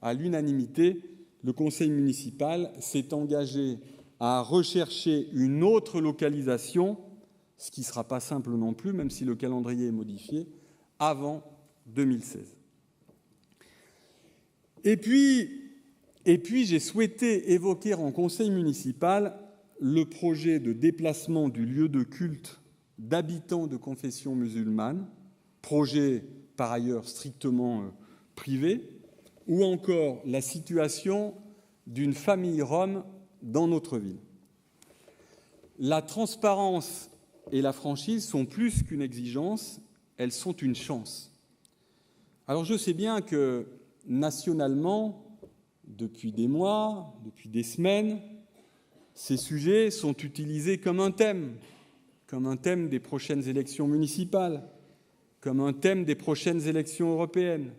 à l'unanimité, le conseil municipal s'est engagé à rechercher une autre localisation, ce qui ne sera pas simple non plus, même si le calendrier est modifié, avant 2016. Et puis j'ai souhaité évoquer en conseil municipal le projet de déplacement du lieu de culte d'habitants de confession musulmane, projet par ailleurs strictement privé, ou encore la situation d'une famille rome dans notre ville. La transparence et la franchise sont plus qu'une exigence, elles sont une chance. Alors je sais bien que nationalement, depuis des mois, depuis des semaines, ces sujets sont utilisés comme un thème des prochaines élections municipales, comme un thème des prochaines élections européennes.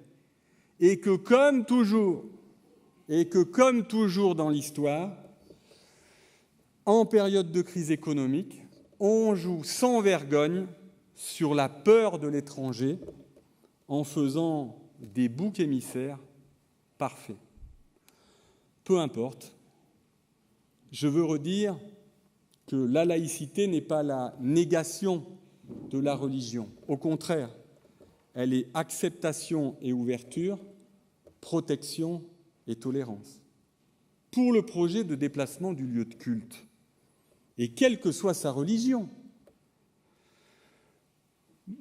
Et que comme toujours dans l'histoire, en période de crise économique, on joue sans vergogne sur la peur de l'étranger en faisant des boucs émissaires parfaits. Peu importe, je veux redire que la laïcité n'est pas la négation de la religion. Au contraire, elle est acceptation et ouverture, protection et tolérance. Pour le projet de déplacement du lieu de culte, et quelle que soit sa religion,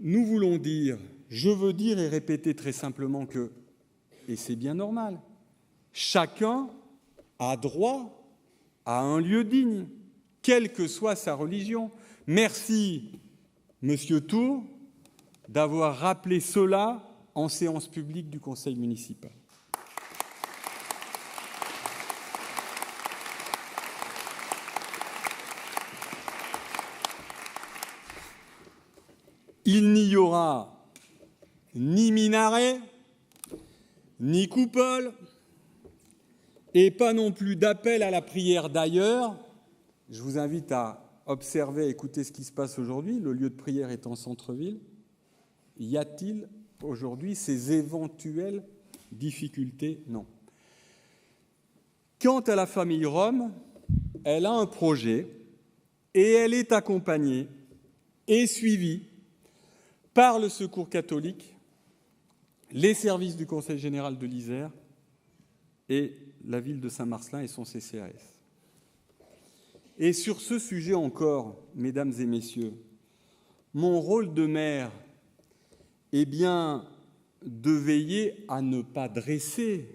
nous voulons dire, je veux dire et répéter très simplement que, et c'est bien normal, chacun a droit à un lieu digne, quelle que soit sa religion. Merci, Monsieur Tour, d'avoir rappelé cela en séance publique du Conseil municipal. Il n'y aura ni minaret, ni coupole, et pas non plus d'appel à la prière d'ailleurs. Je vous invite à observer, à écouter ce qui se passe aujourd'hui. Le lieu de prière est en centre-ville. Y a-t-il aujourd'hui ces éventuelles difficultés? Non. Quant à la famille Rome, elle a un projet et elle est accompagnée et suivie par le Secours catholique, les services du Conseil général de l'Isère et la ville de Saint-Marcellin et son CCAS. Et sur ce sujet encore, mesdames et messieurs, mon rôle de maire est bien de veiller à ne pas dresser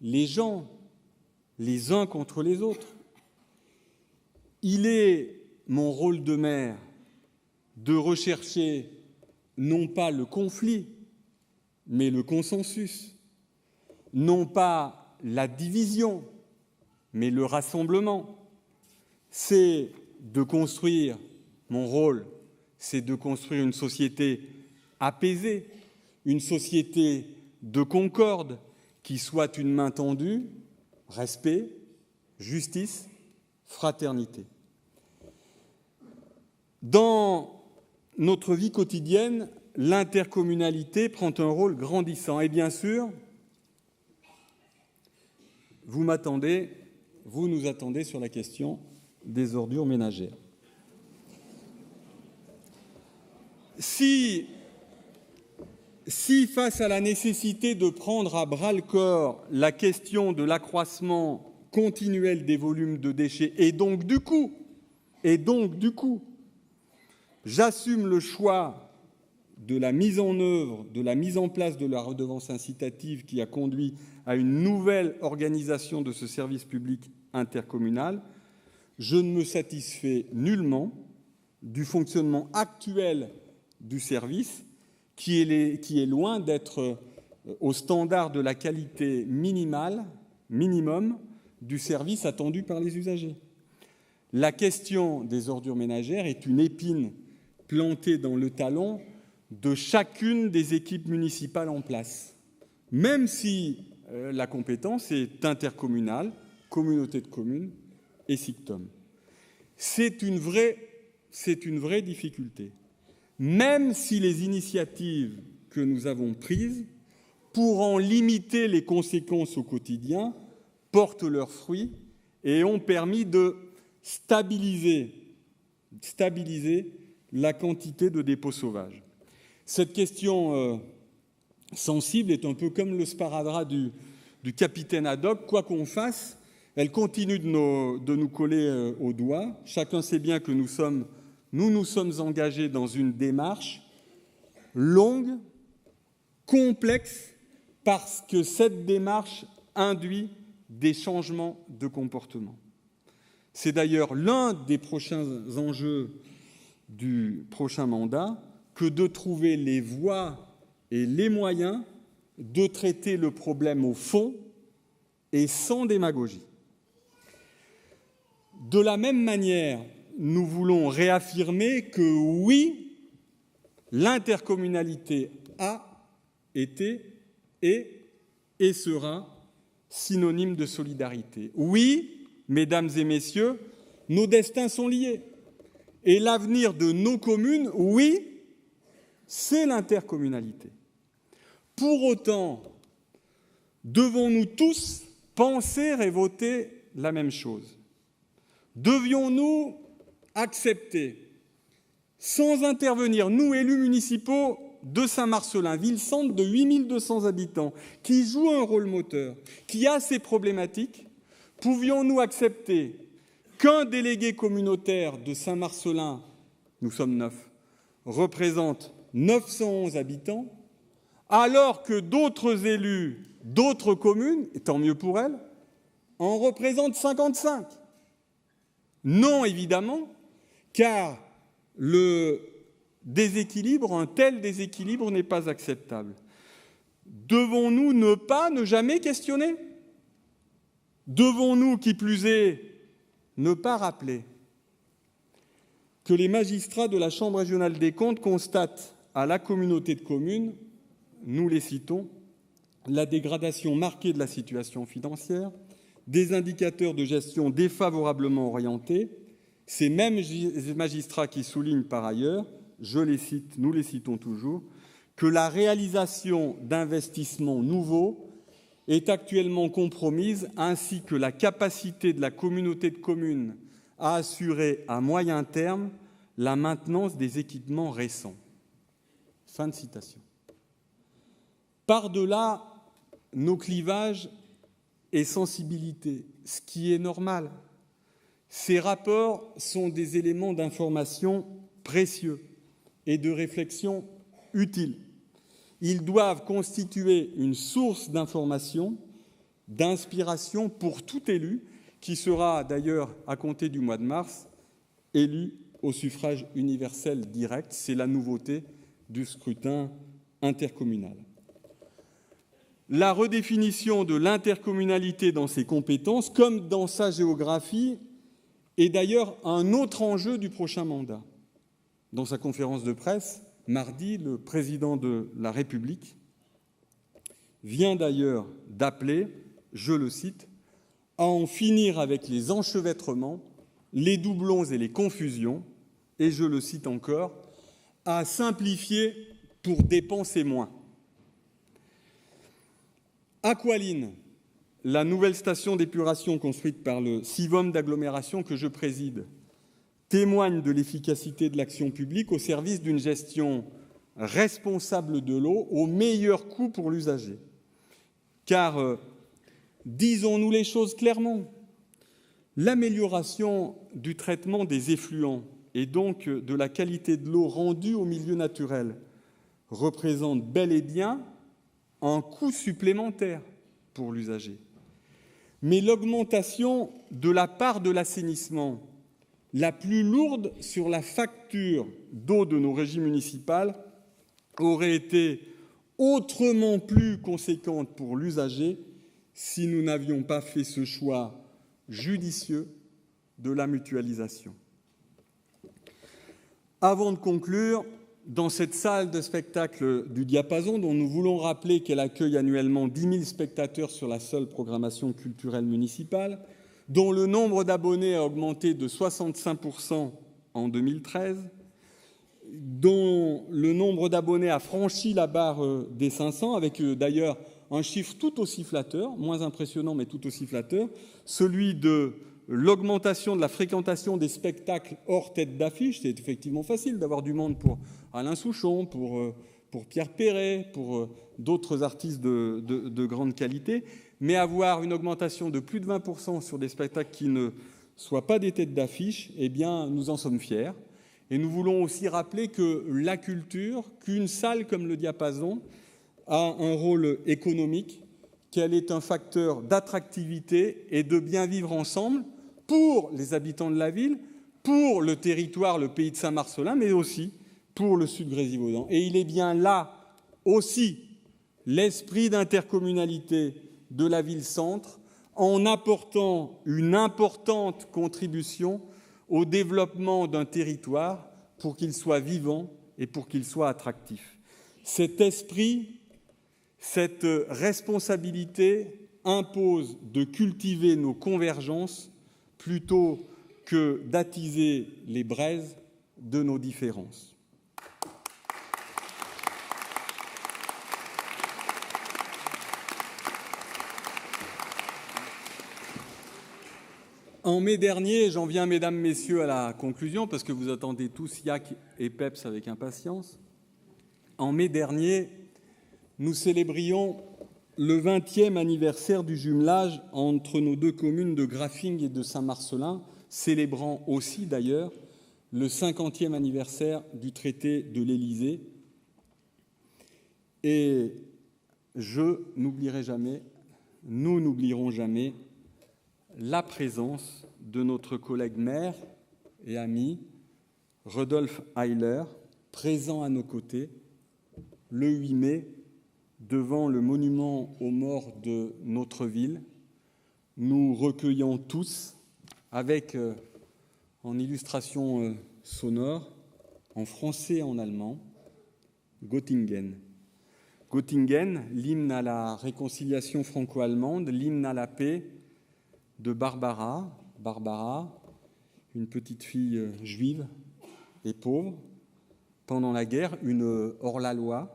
les gens les uns contre les autres. Il est mon rôle de maire de rechercher non pas le conflit, mais le consensus. non pas la division, mais le rassemblement. C'est de construire, mon rôle, c'est de construire une société apaisée, une société de concorde, qui soit une main tendue, respect, justice, fraternité. Dans notre vie quotidienne, l'intercommunalité prend un rôle grandissant. Et bien sûr, vous nous attendez sur la question des ordures ménagères. Si face à la nécessité de prendre à bras-le-corps la question de l'accroissement continuel des volumes de déchets et donc du coup, j'assume le choix de la mise en œuvre, de la mise en place de la redevance incitative qui a conduit à une nouvelle organisation de ce service public intercommunal, je ne me satisfais nullement du fonctionnement actuel du service qui est loin d'être au standard de la qualité minimum du service attendu par les usagers. La question des ordures ménagères est une épine plantée dans le talon de chacune des équipes municipales en place, même si la compétence est intercommunale, communauté de communes et SICTOM. C'est une vraie difficulté, même si les initiatives que nous avons prises pour en limiter les conséquences au quotidien portent leurs fruits et ont permis de stabiliser la quantité de dépôts sauvages. Cette question sensible est un peu comme le sparadrap du capitaine Haddock. Quoi qu'on fasse, elle continue de nous coller au doigt. Chacun sait bien que nous nous sommes engagés dans une démarche longue, complexe, parce que cette démarche induit des changements de comportement. C'est d'ailleurs l'un des prochains enjeux du prochain mandat que de trouver les voies et les moyens de traiter le problème au fond et sans démagogie. De la même manière, nous voulons réaffirmer que oui, l'intercommunalité a été, est et sera synonyme de solidarité. Oui, mesdames et messieurs, nos destins sont liés. Et l'avenir de nos communes, oui, c'est l'intercommunalité. Pour autant, devons-nous tous penser et voter la même chose? Devions-nous accepter, sans intervenir, nous, élus municipaux de Saint-Marcellin, ville-centre de 8200 habitants, qui joue un rôle moteur, qui a ses problématiques, pouvions-nous accepter qu'un délégué communautaire de Saint-Marcellin, nous sommes 9, représente 911 habitants, alors que d'autres élus, d'autres communes, et tant mieux pour elles, en représentent 55. Non, évidemment, car un tel déséquilibre n'est pas acceptable. Devons-nous ne jamais questionner? Devons-nous, qui plus est, ne pas rappeler que les magistrats de la Chambre régionale des comptes constatent à la communauté de communes, nous les citons, la dégradation marquée de la situation financière, des indicateurs de gestion défavorablement orientés, ces mêmes magistrats qui soulignent par ailleurs, je les cite, nous les citons toujours, que la réalisation d'investissements nouveaux est actuellement compromise, ainsi que la capacité de la communauté de communes à assurer à moyen terme la maintenance des équipements récents. Fin de citation. Par-delà nos clivages et sensibilités, ce qui est normal, ces rapports sont des éléments d'information précieux et de réflexion utiles. Ils doivent constituer une source d'information, d'inspiration pour tout élu, qui sera d'ailleurs, à compter du mois de mars, élu au suffrage universel direct. C'est la nouveauté du scrutin intercommunal. la redéfinition de l'intercommunalité dans ses compétences, comme dans sa géographie, est d'ailleurs un autre enjeu du prochain mandat. Dans sa conférence de presse, mardi, le président de la République vient d'ailleurs d'appeler, je le cite, à en finir avec les enchevêtrements, les doublons et les confusions, et je le cite encore, à simplifier pour dépenser moins. Aqualine, la nouvelle station d'épuration construite par le Sivom d'agglomération que je préside, témoigne de l'efficacité de l'action publique au service d'une gestion responsable de l'eau au meilleur coût pour l'usager. Car, disons-nous les choses clairement, l'amélioration du traitement des effluents et donc de la qualité de l'eau rendue au milieu naturel représente bel et bien un coût supplémentaire pour l'usager. Mais l'augmentation de la part de l'assainissement la plus lourde sur la facture d'eau de nos régies municipales aurait été autrement plus conséquente pour l'usager si nous n'avions pas fait ce choix judicieux de la mutualisation. Avant de conclure, dans cette salle de spectacle du Diapason, dont nous voulons rappeler qu'elle accueille annuellement 10 000 spectateurs sur la seule programmation culturelle municipale, dont le nombre d'abonnés a augmenté de 65% en 2013, dont le nombre d'abonnés a franchi la barre des 500, avec d'ailleurs un chiffre tout aussi flatteur, moins impressionnant mais tout aussi flatteur, celui de l'augmentation de la fréquentation des spectacles hors tête d'affiche. C'est effectivement facile d'avoir du monde pour Alain Souchon, pour Pierre Perret, pour d'autres artistes de grande qualité, mais avoir une augmentation de plus de 20% sur des spectacles qui ne soient pas des têtes d'affiche, eh bien, nous en sommes fiers. Et nous voulons aussi rappeler que la culture, qu'une salle comme le Diapason a un rôle économique, qu'elle est un facteur d'attractivité et de bien vivre ensemble pour les habitants de la ville, pour le territoire, le pays de Saint-Marcellin, mais aussi pour le sud Grésivaudan. Et il est bien là aussi l'esprit d'intercommunalité de la ville-centre, en apportant une importante contribution au développement d'un territoire pour qu'il soit vivant et pour qu'il soit attractif. Cet esprit, cette responsabilité impose de cultiver nos convergences plutôt que d'attiser les braises de nos différences. En mai dernier, j'en viens, mesdames, messieurs, à la conclusion, parce que vous attendez tous IAC et PEPS avec impatience. En mai dernier, nous célébrions le 20e anniversaire du jumelage entre nos deux communes de Graffing et de Saint-Marcellin, célébrant aussi d'ailleurs le 50e anniversaire du traité de l'Élysée. Et je n'oublierai jamais, nous n'oublierons jamais la présence de notre collègue maire et ami Rudolf Heiler, présent à nos côtés le 8 mai devant le monument aux morts de notre ville, nous recueillons tous avec, en illustration sonore, en français et en allemand, Göttingen. Göttingen, l'hymne à la réconciliation franco-allemande, l'hymne à la paix de Barbara, une petite fille juive et pauvre, pendant la guerre, une hors-la-loi,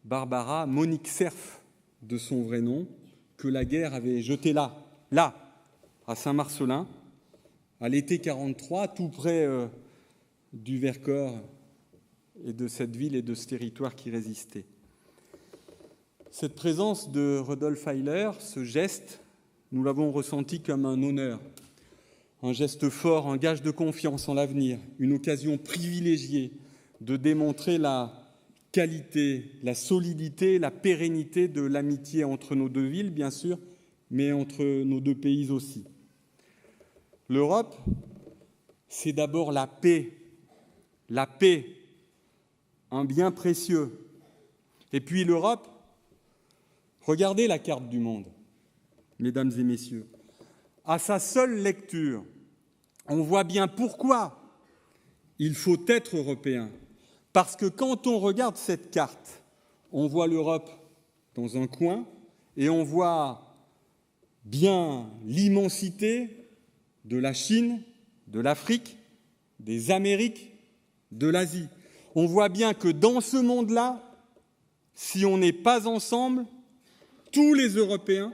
Barbara Monique Cerf, de son vrai nom, que la guerre avait jetée là, à Saint-Marcellin, à l'été 1943, tout près du Vercors et de cette ville et de ce territoire qui résistait. Cette présence de Rudolf Heiler, ce geste, nous l'avons ressenti comme un honneur, un geste fort, un gage de confiance en l'avenir, une occasion privilégiée de démontrer la qualité, la solidité, la pérennité de l'amitié entre nos deux villes, bien sûr, mais entre nos deux pays aussi. L'Europe, c'est d'abord la paix, un bien précieux. Et puis l'Europe Regardez la carte du monde, mesdames et messieurs. À sa seule lecture, on voit bien pourquoi il faut être européen. Parce que quand on regarde cette carte, on voit l'Europe dans un coin et on voit bien l'immensité de la Chine, de l'Afrique, des Amériques, de l'Asie. On voit bien que dans ce monde-là, si on n'est pas ensemble, tous les Européens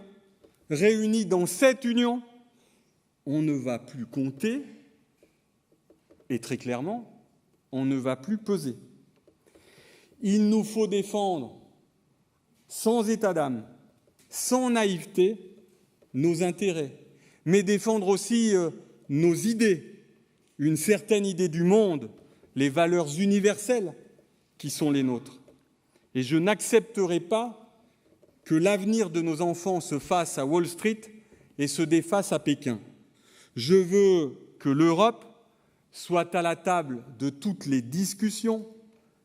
réunis dans cette union, on ne va plus compter et très clairement, on ne va plus peser. Il nous faut défendre sans état d'âme, sans naïveté, nos intérêts, mais défendre aussi nos idées, une certaine idée du monde, les valeurs universelles qui sont les nôtres. Et je n'accepterai pas que l'avenir de nos enfants se fasse à Wall Street et se défasse à Pékin. Je veux que l'Europe soit à la table de toutes les discussions.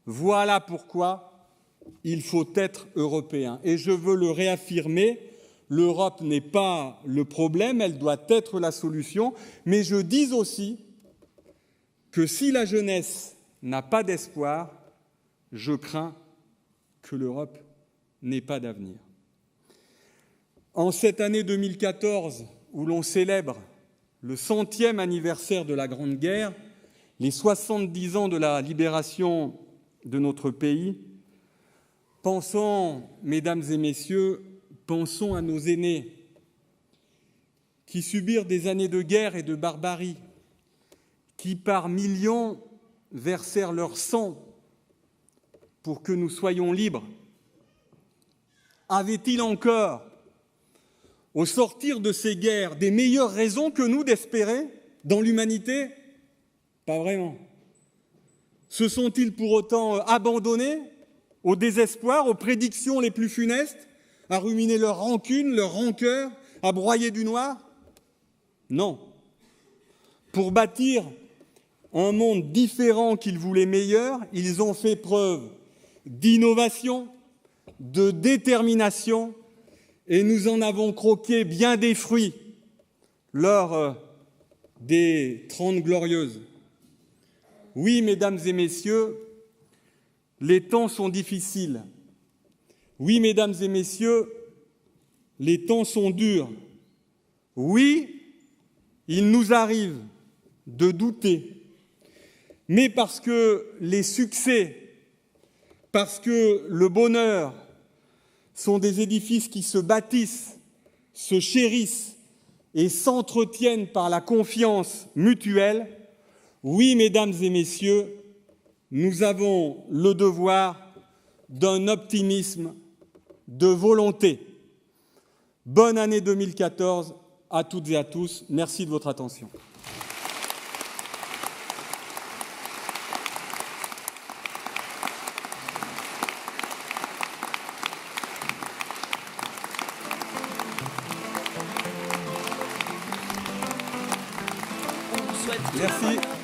Voilà pourquoi il faut être européen. Et je veux le réaffirmer, l'Europe n'est pas le problème, elle doit être la solution. Mais je dis aussi que si la jeunesse n'a pas d'espoir, je crains que l'Europe n'ait pas d'avenir. En cette année 2014, où l'on célèbre le 100e anniversaire de la Grande Guerre, les 70 ans de la libération de notre pays, pensons, mesdames et messieurs, pensons à nos aînés qui subirent des années de guerre et de barbarie, qui par millions versèrent leur sang pour que nous soyons libres. Avaient-ils encore, au sortir de ces guerres, des meilleures raisons que nous d'espérer dans l'humanité? Pas vraiment. Se sont-ils pour autant abandonnés au désespoir, aux prédictions les plus funestes, à ruminer leur rancune, leur rancœur, à broyer du noir? Non. Pour bâtir un monde différent qu'ils voulaient meilleur, ils ont fait preuve d'innovation, de détermination, et nous en avons croqué bien des fruits lors des 30 Glorieuses. Oui, mesdames et messieurs, les temps sont difficiles. Oui, mesdames et messieurs, les temps sont durs. Oui, il nous arrive de douter, mais parce que les succès, parce que le bonheur sont des édifices qui se bâtissent, se chérissent et s'entretiennent par la confiance mutuelle, oui, mesdames et messieurs, nous avons le devoir d'un optimisme, de volonté. Bonne année 2014 à toutes et à tous. Merci de votre attention. Merci.